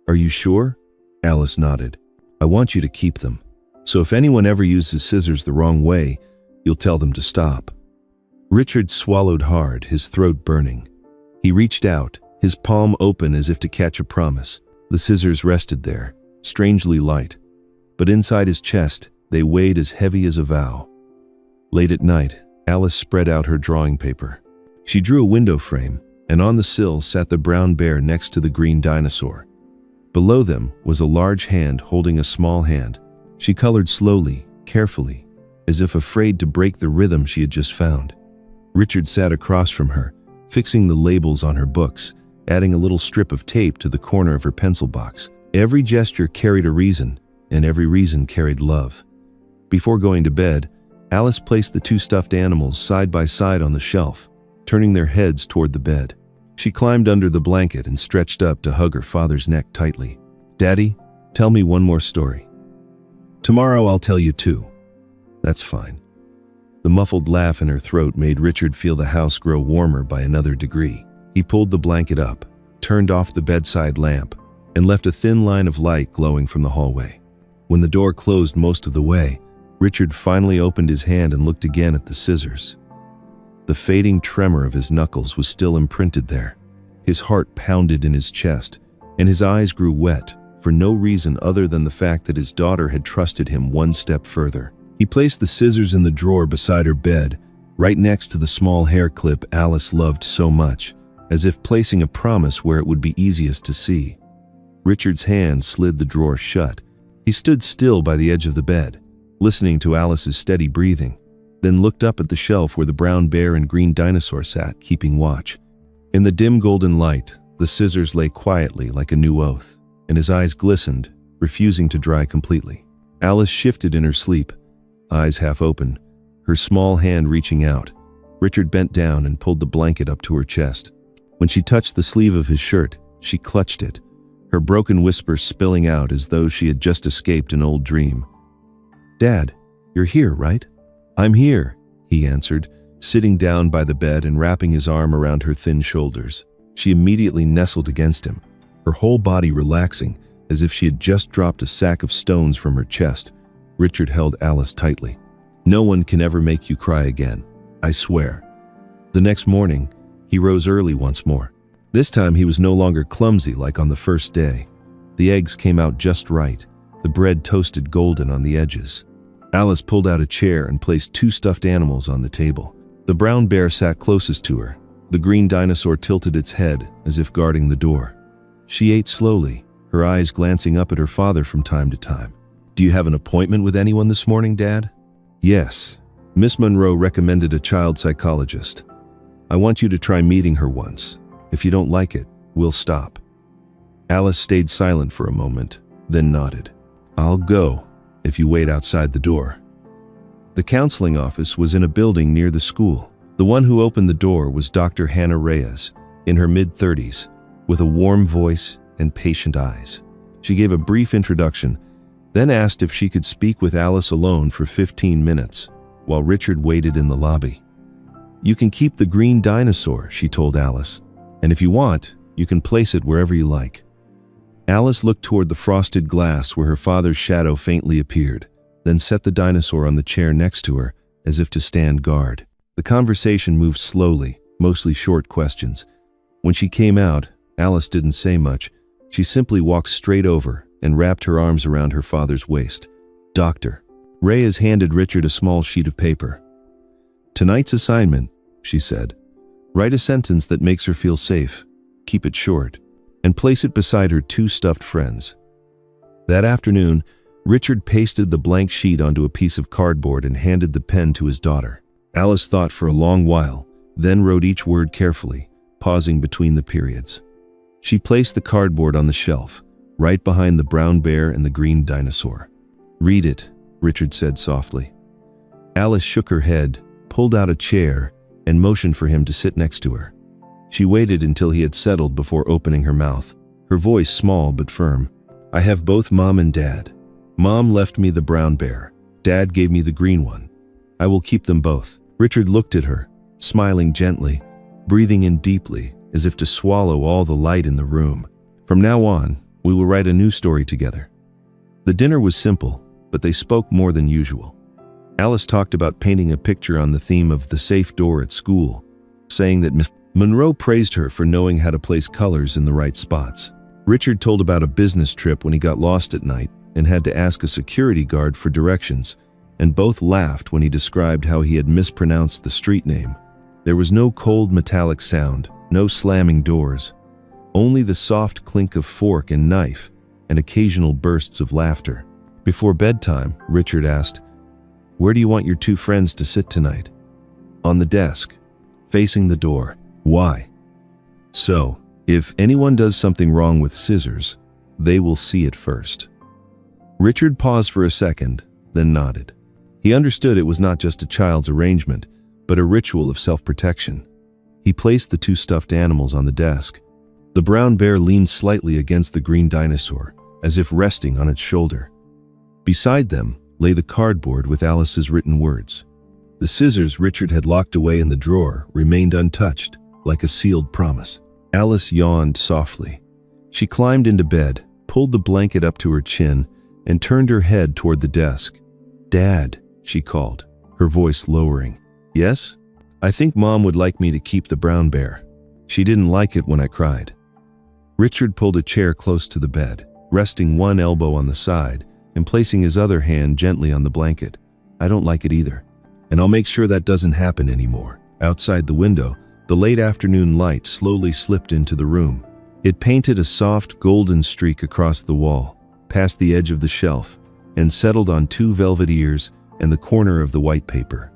"Are you sure?" Alice nodded. "I want you to keep them. So if anyone ever uses scissors the wrong way, you'll tell them to stop." Richard swallowed hard, his throat burning. He reached out, his palm open as if to catch a promise. The scissors rested there, strangely light, but inside his chest, they weighed as heavy as a vow. Late at night, Alice spread out her drawing paper. She drew a window frame, and on the sill sat the brown bear next to the green dinosaur. Below them was a large hand holding a small hand. She colored slowly, carefully, as if afraid to break the rhythm she had just found. Richard sat across from her, fixing the labels on her books, adding a little strip of tape to the corner of her pencil box. Every gesture carried a reason, and every reason carried love. Before going to bed, Alice placed the two stuffed animals side by side on the shelf, turning their heads toward the bed. She climbed under the blanket and stretched up to hug her father's neck tightly. "Daddy, tell me one more story." "Tomorrow I'll tell you two." "That's fine." The muffled laugh in her throat made Richard feel the house grow warmer by another degree. He pulled the blanket up, turned off the bedside lamp, and left a thin line of light glowing from the hallway. When the door closed most of the way, Richard finally opened his hand and looked again at the scissors. The fading tremor of his knuckles was still imprinted there. His heart pounded in his chest, and his eyes grew wet, for no reason other than the fact that his daughter had trusted him one step further. He placed the scissors in the drawer beside her bed, right next to the small hair clip Alice loved so much, as if placing a promise where it would be easiest to see. Richard's hand slid the drawer shut. He stood still by the edge of the bed, listening to Alice's steady breathing, then looked up at the shelf where the brown bear and green dinosaur sat, keeping watch. In the dim golden light, the scissors lay quietly like a new oath, and his eyes glistened, refusing to dry completely. Alice shifted in her sleep, eyes half open, her small hand reaching out. Richard bent down and pulled the blanket up to her chest. When she touched the sleeve of his shirt, she clutched it, her broken whisper spilling out as though she had just escaped an old dream. "Dad, you're here, right?" "I'm here," he answered, sitting down by the bed and wrapping his arm around her thin shoulders. She immediately nestled against him, her whole body relaxing as if she had just dropped a sack of stones from her chest. Richard held Alice tightly. "No one can ever make you cry again, I swear." The next morning, he rose early once more. This time he was no longer clumsy like on the first day. The eggs came out just right, the bread toasted golden on the edges. Alice pulled out a chair and placed two stuffed animals on the table. The brown bear sat closest to her. The green dinosaur tilted its head as if guarding the door. She ate slowly, her eyes glancing up at her father from time to time. "Do you have an appointment with anyone this morning, Dad?" "Yes. Miss Monroe recommended a child psychologist. I want you to try meeting her once. If you don't like it, we'll stop." Alice stayed silent for a moment, then nodded. "I'll go, if you wait outside the door." The counseling office was in a building near the school. The one who opened the door was Dr. Hannah Reyes, in her mid-30s, with a warm voice and patient eyes. She gave a brief introduction, then asked if she could speak with Alice alone for 15 minutes, while Richard waited in the lobby. "You can keep the green dinosaur," she told Alice, "and if you want, you can place it wherever you like." Alice looked toward the frosted glass where her father's shadow faintly appeared, then set the dinosaur on the chair next to her, as if to stand guard. The conversation moved slowly, mostly short questions. When she came out, Alice didn't say much. She simply walked straight over and wrapped her arms around her father's waist. "Doctor." Reyes handed Richard a small sheet of paper. "Tonight's assignment," she said. "Write a sentence that makes her feel safe. Keep it short. And place it beside her two stuffed friends." That afternoon, Richard pasted the blank sheet onto a piece of cardboard and handed the pen to his daughter. Alice thought for a long while, then wrote each word carefully, pausing between the periods. She placed the cardboard on the shelf, right behind the brown bear and the green dinosaur. "Read it," Richard said softly. Alice shook her head, pulled out a chair, and motioned for him to sit next to her. She waited until he had settled before opening her mouth, her voice small but firm. "I have both Mom and Dad. Mom left me the brown bear. Dad gave me the green one. I will keep them both." Richard looked at her, smiling gently, breathing in deeply, as if to swallow all the light in the room. "From now on, we will write a new story together." The dinner was simple, but they spoke more than usual. Alice talked about painting a picture on the theme of the safe door at school, saying that Miss Monroe praised her for knowing how to place colors in the right spots. Richard told about a business trip when he got lost at night, and had to ask a security guard for directions, and both laughed when he described how he had mispronounced the street name. There was no cold metallic sound, no slamming doors, only the soft clink of fork and knife and occasional bursts of laughter. Before bedtime, Richard asked, "Where do you want your two friends to sit tonight?" "On the desk, facing the door." "Why?" "So, if anyone does something wrong with scissors, they will see it first." Richard paused for a second, then nodded. He understood it was not just a child's arrangement, but a ritual of self-protection. He placed the two stuffed animals on the desk. The brown bear leaned slightly against the green dinosaur, as if resting on its shoulder. Beside them lay the cardboard with Alice's written words. The scissors Richard had locked away in the drawer remained untouched, like a sealed promise. Alice yawned softly. She climbed into bed, pulled the blanket up to her chin, and turned her head toward the desk. "Dad," she called, her voice lowering. "Yes? I think Mom would like me to keep the brown bear. She didn't like it when I cried." Richard pulled a chair close to the bed, resting one elbow on the side and placing his other hand gently on the blanket. "I don't like it either, and I'll make sure that doesn't happen anymore." Outside the window, the late afternoon light slowly slipped into the room. It painted a soft golden streak across the wall, past the edge of the shelf, and settled on two velvet ears and the corner of the white paper.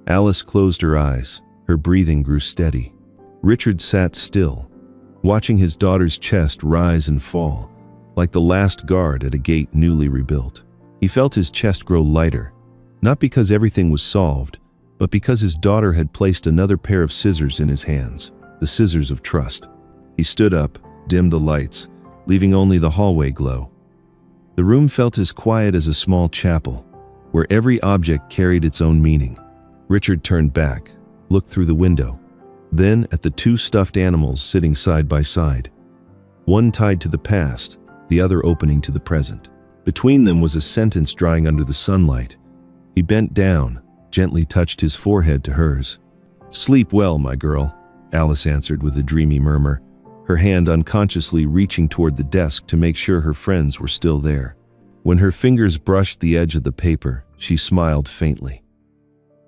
Alice closed her eyes. Her breathing grew steady. Richard sat still, watching his daughter's chest rise and fall, like the last guard at a gate newly rebuilt. He felt his chest grow lighter, not because everything was solved, but because his daughter had placed another pair of scissors in his hands, the scissors of trust. He stood up, dimmed the lights, leaving only the hallway glow. The room felt as quiet as a small chapel, where every object carried its own meaning. Richard turned back, looked through the window, then at the two stuffed animals sitting side by side, one tied to the past, the other opening to the present. Between them was a sentence drying under the sunlight. He bent down, gently touched his forehead to hers. "Sleep well, my girl," Alice answered with a dreamy murmur, her hand unconsciously reaching toward the desk to make sure her friends were still there. When her fingers brushed the edge of the paper, she smiled faintly.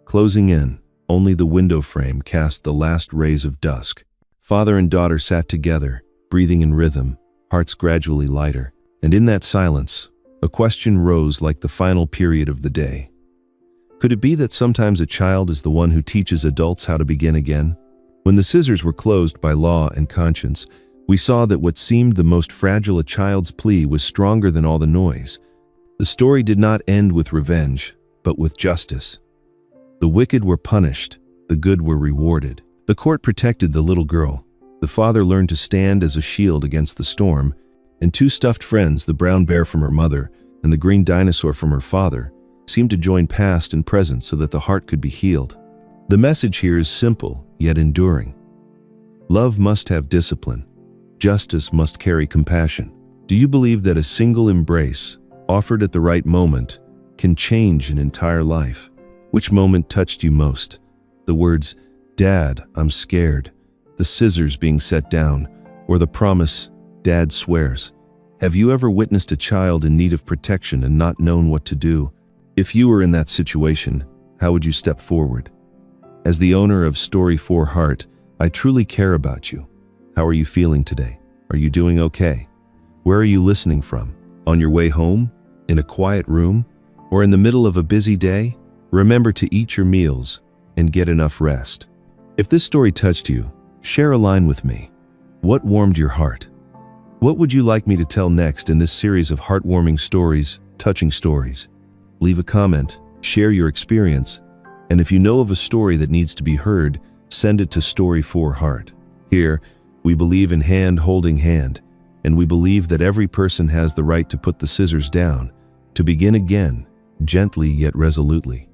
Closing in, only the window frame cast the last rays of dusk. Father and daughter sat together, breathing in rhythm, hearts gradually lighter, and in that silence, a question rose like the final period of the day. Could it be that sometimes a child is the one who teaches adults how to begin again? When the scissors were closed by law and conscience, we saw that what seemed the most fragile a child's plea was stronger than all the noise. The story did not end with revenge, but with justice. The wicked were punished, the good were rewarded. The court protected the little girl. The father learned to stand as a shield against the storm, and two stuffed friends, the brown bear from her mother and the green dinosaur from her father, seemed to join past and present so that the heart could be healed. The message here is simple, yet enduring. Love must have discipline. Justice must carry compassion. Do you believe that a single embrace, offered at the right moment, can change an entire life? Which moment touched you most? The words, "Dad, I'm scared," the scissors being set down, or the promise, "Dad swears." Have you ever witnessed a child in need of protection and not known what to do? If you were in that situation, how would you step forward? As the owner of Story 4 Heart, I truly care about you. How are you feeling today? Are you doing okay? Where are you listening from? On your way home? In a quiet room? Or in the middle of a busy day? Remember to eat your meals and get enough rest. If this story touched you, share a line with me. What warmed your heart? What would you like me to tell next in this series of heartwarming stories, touching stories? Leave a comment, share your experience, and if you know of a story that needs to be heard, send it to Story 4 Heart. Here, we believe in hand holding hand, and we believe that every person has the right to put the scissors down, to begin again, gently yet resolutely.